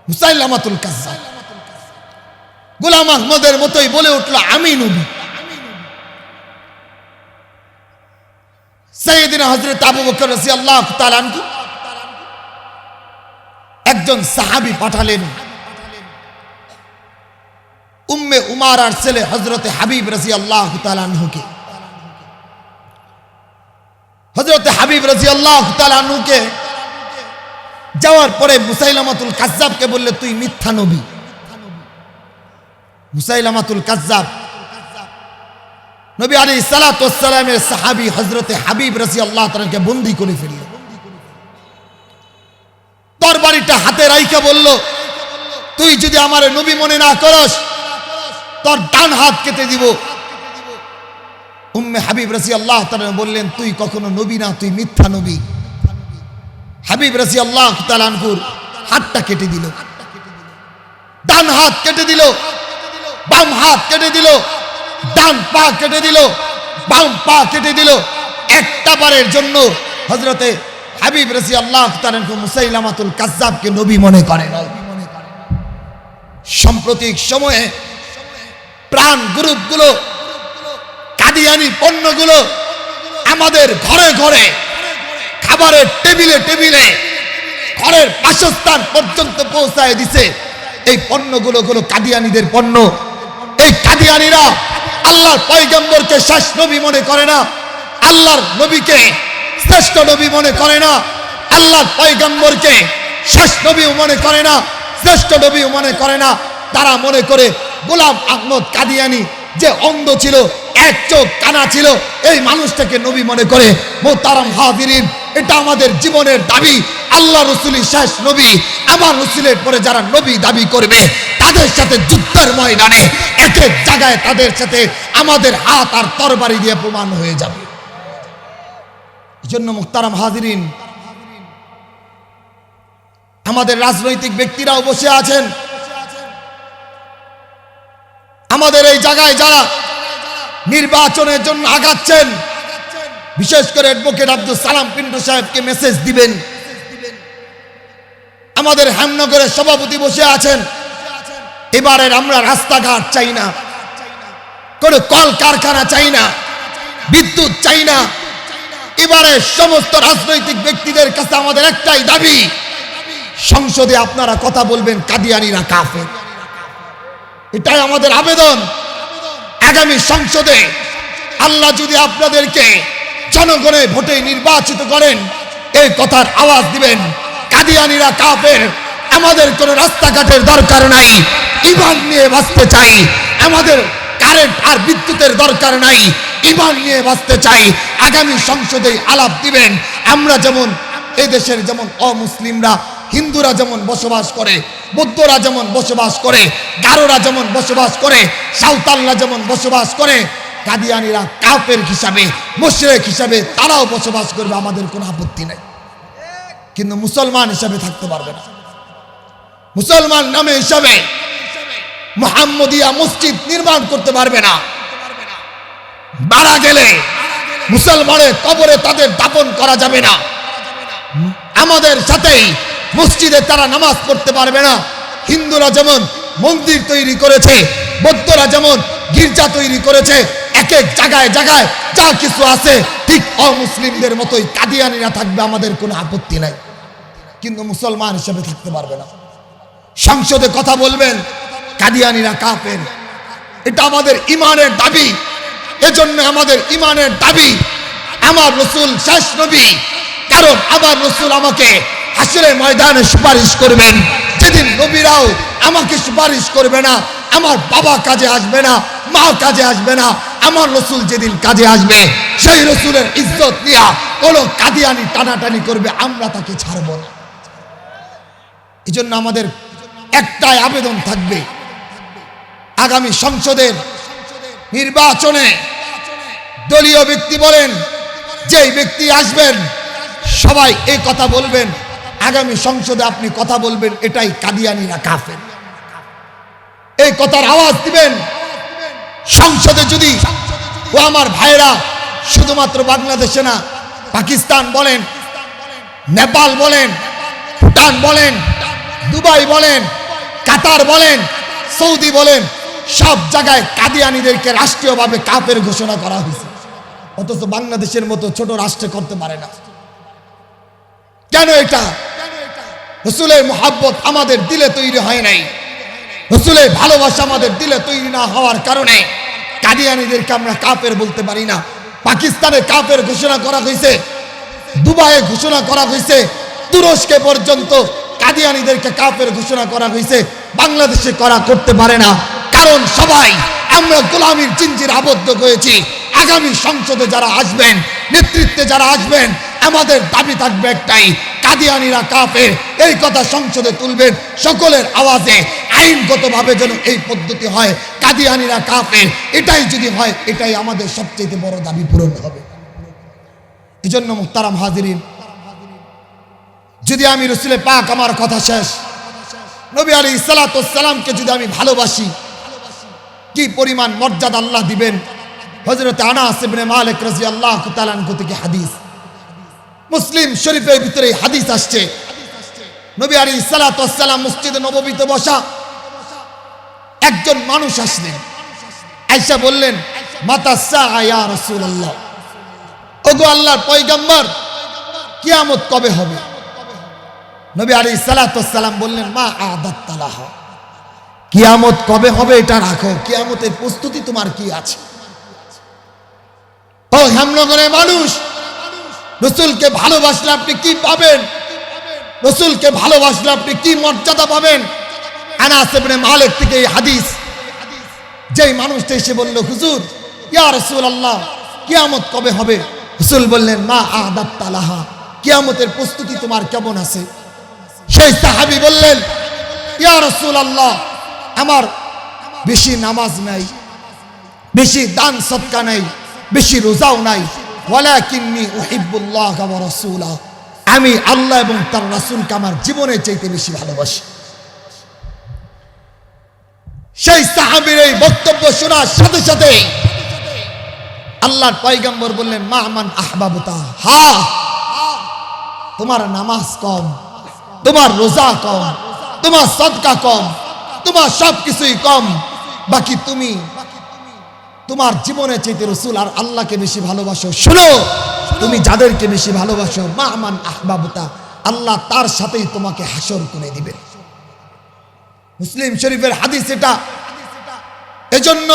মুসাইলামাতুল কাজ্জাব গোলাম আহমদের মতোই বলে উঠল আমি নবী। সাইয়্যিদিনা হযরত আবু বকর রাদিয়াল্লাহু তাআলা আনহু একজন সাহাবী পাঠালেন, উম্মে উমারার ছেলে হযরতে হাবিব রাদিয়াল্লাহু তাআলা আনহুকে। হযরতে হাবিব রাদিয়াল্লাহু তাআলা আনহুকে যাওয়ার পরে মুসাইলামাতুল কাজ্জাবকে বললে তুই মিথ্যা নবী। মুসাইলামাতুল কাজ্জাব নবী আলাইহিস সালাতু ওয়াস সালামের সাহাবী হযরতে হাবিব রাদিয়াল্লাহু তাআলাকে বন্দী করে ফেলল। তরবারিটা হাতে রাইখা বলল, তুই যদি আমার নবী মনে না করস তোর ডান হাত কেটে দিব। উম্মে হাবিব রাদিয়াল্লাহু তাআলা বললেন, তুই কখনো নবী না, তুই মিথ্যা নবী। হাবিব রাদিয়াল্লাহু তাআলা আনহুর হাতটা কেটে দিল, ডান হাত কেটে দিল, বাম হাত কেটে দিল, ডান পা কেটে দিল, বাম পা কেটে দিল। একটা বারের জন্য হযরতে হাবিব রাদিয়াল্লাহু তাআলা আনহু মুসাইলামাতুল কাজ্জাবকে নবী মনে করে না। সাম্প্রতিক সময়ে প্রাণ গ্রুপগুলো, কাদিয়ানি পণ্যগুলো আমাদের ঘরে ঘরে, খাবারের টেবিলে টেবিলে, ঘরের বাসস্থান পর্যন্ত পৌঁছায় দিছে। এই পণ্যগুলো হলো কাদিয়ানীদের পণ্য। এই কাদিয়ানীরা আল্লাহর পয়গম্বরকে শেষ নবী মনে করে না, আল্লাহর নবীকে শ্রেষ্ঠ নবী মনে করে না, আল্লাহর পয়গম্বরকে শেষ নবী মনে করে না, শ্রেষ্ঠ নবী মনে করে না। তারা মনে করে গোলাম আহমদ কাদিয়ানী যে অন্ধ ছিল, এক চোখ কানা ছিল, এই মানুষটাকে নবী মনে করে। মোহতারাম হাজিরিন, এটা আমাদের জীবনের দাবি। আল্লাহ রসুলই শেষ নবী। আমার রসুলের পরে যারা নবী দাবি করবে তাদের সাথে যুদ্ধের ময়দানে এক এক জায়গায় তাদের সাথে আমাদের হাত আর তরবারি দিয়ে প্রমাণ হয়ে যাবে। এই জন্য মোহতারাম হাজিরিন, আমাদের রাজনৈতিক ব্যক্তিরাও বসে আছেন, আমাদের এই জায়গায় যারা নির্বাচনের জন্য আগাচ্ছেন, বিশেষ করে অ্যাডভোকেট আব্দুল সালাম পিন্টু সাহেবকে মেসেজ দিবেন। আমাদের হেমনগরের সভাপতি বসে আছেন, এবারের আমরা রাস্তাঘাট চাই না, কোনো কল কারখানা চাই না, বিদ্যুৎ চাই না। এবারে সমস্ত রাজনৈতিক ব্যক্তিদের কাছে আমাদের একটাই দাবি, সংসদে আপনারা কথা বলবেন কাদিয়ানীরা কাফের। এটাই আমাদের আবেদন। আগামী সংসদে আল্লাহ যদি আপনাদেরকে জনগণের ভোটে নির্বাচিত করেন, এই কথার আওয়াজ দিবেন কাদিয়ানীরা কাফের। আমাদের কোনো রাস্তাঘাটের দরকার নাই, ঈমান নিয়ে বাঁচতে চাই। আমাদের কারেন্ট আর বিদ্যুতের দরকার নাই, ঈমান নিয়ে বাঁচতে চাই। আগামী সংসদে আলাপ দিবেন। আমরা যেমন এই দেশের যেমন অমুসলিমরা, হিন্দুরা যেমন বসবাস করে, বৌদ্ধরা যেমন বসবাস করে, গারোরা যেমন বসবাস করে, সাঁওতালরা যেমন বসবাস করে, কাদিয়ানীরা কাফের হিসাবে, মুশরিক হিসাবে তারাও বসবাস করবে, আমাদের কোনো আপত্তি নাই। কিন্তু মুসলমান হিসাবে থাকতে পারবে না। মুসলমান নামে হিসাবে মুহাম্মদিয়া মসজিদ নির্মাণ করতে পারবে না। মারা গেলে মুসলমানের কবরে তাদের দাফন করা যাবে না। আমাদের সাথেই মসজিদে তারা নামাজ পড়তে পারবে না। হিন্দুরা যেমন মন্দির তৈরি করেছে, বৌদ্ধরা যেমন গির্জা তৈরি করেছে, এক এক জায়গায় জায়গায় যা কিছু আছে, ঠিক অমুসলিমদের মতোই কাদিয়ানিরা থাকবে, আমাদের কোনো আপত্তি নাই, কিন্তু মুসলমান হিসেবে থাকতে পারবে না। সংসদে কথা বলবেন কাদিয়ানিরা কাফের, এটা আমাদের ইমানের দাবি। এজন্য আমাদের ইমানের দাবি আমার রসুল শেষ নবী, কারণ আমার রসুল আমাকে হাসরের ময়দানে সুপারিশ করবেন। যেদিন নবীরাও আমাকে সুপারিশ করবে না, আমার বাবা কাজে আসবে না, মা কাজে আসবে না, আমার রসুল যেদিন কাজে আসবে, সেই রসুলের ইজ্জত নিয়া কোনো কাদিয়ানি টানাটানি করবে, আমরা তাকে ছাড়ব না। এই জন্য আমাদের একটাই আবেদন থাকবে, আগামী সংসদের নির্বাচনে দলীয় ব্যক্তি বলেন, যেই ব্যক্তি আসবেন সবাই এই কথা বলবেন, আগামী সংসদে আপনি কথা বলবেন এটাই কাদিয়ানিরা কাফের, এই কথার আওয়াজ দিবেন। সংসদে যদি ও আমার ভাইরা শুধুমাত্র বাংলাদেশে না, পাকিস্তান বলেন, নেপাল বলেন, ভুটান বলেন, দুবাই বলেন, কাতার বলেন, সৌদি বলেন, সব জায়গায় কাদিয়ানিদেরকে রাষ্ট্রীয়ভাবে কাফের ঘোষণা করা হয়েছে, অথচ বাংলাদেশের মতো ছোট রাষ্ট্রে করতে পারে না। কেন? এটা রসুলের মোহাব্বত আমাদের দিলে তৈরি হয় নাই, রসুলের ভালোবাসা আমাদের দিলে তৈরি না হওয়ার কারণে কাদিয়ানিদেরকে আমরা কাফের বলতে পারি না। পাকিস্তানে কাফের ঘোষণা করা হয়েছে, দুবাইয়ে ঘোষণা করা হয়েছে, তুরস্কে পর্যন্ত কাদিয়ানিদেরকে কাফের ঘোষণা করা হয়েছে, বাংলাদেশে করতে পারে না। কারণ সবাই আমরা গোলামীর জিঞ্জির আবদ্ধ হয়েছি। আগামী সংসদে যারা আসবেন, নেতৃত্বে যারা আসবেন, আমাদের দাবি থাকবে একটাই, কাদিয়ানিরা কাফের, এই কথা সংসদে তুলবেন সকলের আওয়াজে, আইনগতভাবে যেন এই পদ্ধতি হয়, কাদিয়ানিরা কাফের, এটাই যদি হয়, এটাই আমাদের সবচেয়ে বড় দাবি পূরণ হবে। এই জন্য মুহতারাম হাজিরিন, যদি আমি রসুলের পাক, আমার কথা শেষ, নবী আলাইহিস সালাতু ওয়াস সালামকে যদি আমি ভালোবাসি, কি পরিমাণ মর্যাদা আল্লাহ দিবেন। হযরত আনাস ইবনে মালিক রাদিয়াল্লাহু তাআলা আনহু থেকে হাদিস, মুসলিম শরীফের ভিতরে হাদিস আসছে, নবী আলাইহিস সালাতু ওয়াস সালাম মসজিদে নববীতে বসা, একজন মানুষ আসলেন, আয়েশা বললেন, মাতা সাআ ইয়া রাসূলুল্লাহ, ওগো আল্লাহর পয়গম্বর, কিয়ামত কবে হবে? নবী আলাইহিস সালাতু ওয়াস সালাম বললেন, মা আদাত্তা লাহা, কিয়ামত কবে হবে এটা রাখো, কিয়ামতের প্রস্তুতি তোমার কি আছে? ও হেমনগরের মানুষ, রসুলকে ভালোবাসলে আপনি কি পাবেন? রসুলকে ভালোবাসলে আপনি কি মর্যাদা পাবেন? আনাস ইবনে মালিক থেকে এই হাদিস, যেই মানুষটা এসে বলল, হুজুর ইয়া রাসূলুল্লাহ, কিয়ামত কবে হবে? রাসূল বললেন, মা আদাত্তা লাহা, কিয়ামতের প্রস্তুতি তোমার কেমন আছে? সেই সাহাবী বললেন, ইয়া রাসূলুল্লাহ, আমার বেশি নামাজ নাই, বেশি দান সদকা নাই, বেশি রোজাও নাই, ওয়ালাকিন্নী উহিব্বুল্লাহ ওয়া রাসূলা, আমি আল্লাহ এবং তার রাসূলকে আমার জীবনের চাইতে বেশি ভালোবাসি। সেই সাহাবীর এই বক্তব্য শোনার সাথে সাথে আল্লাহর পয়গম্বর বললেন, মা মান আহবাবতা, হ্যাঁ, তোমার নামাজ কম, তোমার রোজা কম, তোমার সদকা কম, তোমার সবকিছুই কম, বাকি তুমি তোমার জীবনে চাইতে রসুল আর আল্লাহকে বেশি ভালোবাসো। শোনো, তুমি যাদেরকে বেশি ভালোবাসো, মা মান আহবাবতা, আল্লাহ তার সাথেই তোমাকে হাসর করে দিবেন। মুসলিম শরীফের হাদিস এটা। এজন্য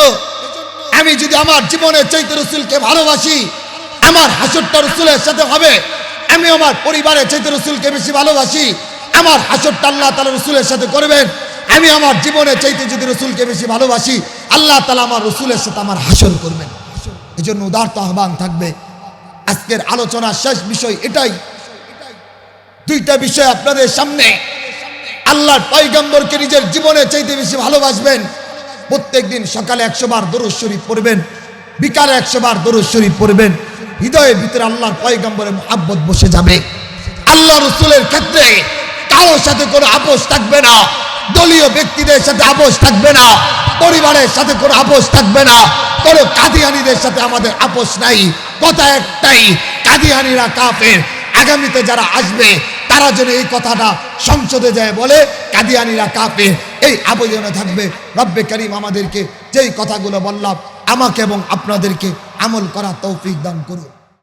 আমি যদি আমার জীবনের চাইতে রসুলকে ভালোবাসি, আমার হাসরটা রসুলের সাথে হবে। আমি আমার পরিবারের চাইতে রসুলকে বেশি ভালোবাসি, আমার হাসরটা আল্লাহ তাআলা রসুলের সাথে করবেন। আমি আমার জীবনের চাইতে যদি রসুলকে বেশি ভালোবাসি, আল্লাহ তাআলা আমার রসুলের সাথে আমার হাসর করবেন। এই জন্য উদারত আহ্বান থাকবে। আজকের আলোচনার শেষ বিষয় এটাই, দুইটা বিষয় আপনাদের সামনে। আল্লাহর পয়গম্বরকে নিজের জীবনের চাইতে বেশি ভালোবাসবেন। প্রত্যেক দিন সকালে 100 বার দরুদ শরীফ পড়বেন, বিকালে 100 বার দরুদ শরীফ পড়বেন। হৃদয়ের ভিতরে আল্লাহর পয়গম্বরের মহব্বত বসে যাবে। আল্লাহ রসুলের ক্ষেত্রে কারোর সাথে কোনো আপোষ থাকবে না। দলীয় ব্যক্তিদের সাথে আপোষ থাকবে না, পরিবারের সাথে কোনো আপোষ থাকবে না, কোনো কাদিয়ানীদের সাথে আমাদের আপোষ নাই। কথা একটাই, কাদিয়ানীরা কাফের। আগামীতে যারা আসবে তারা যেন এই কথাটা সংসদে যায় বলে কাদিয়ানীরা কাফের, এই আবেদনে থাকবে। রব্বে করিম আমাদেরকে যেই কথাগুলো বললাম আমাকে এবং আপনাদেরকে আমল করার তৌফিক দান করুন।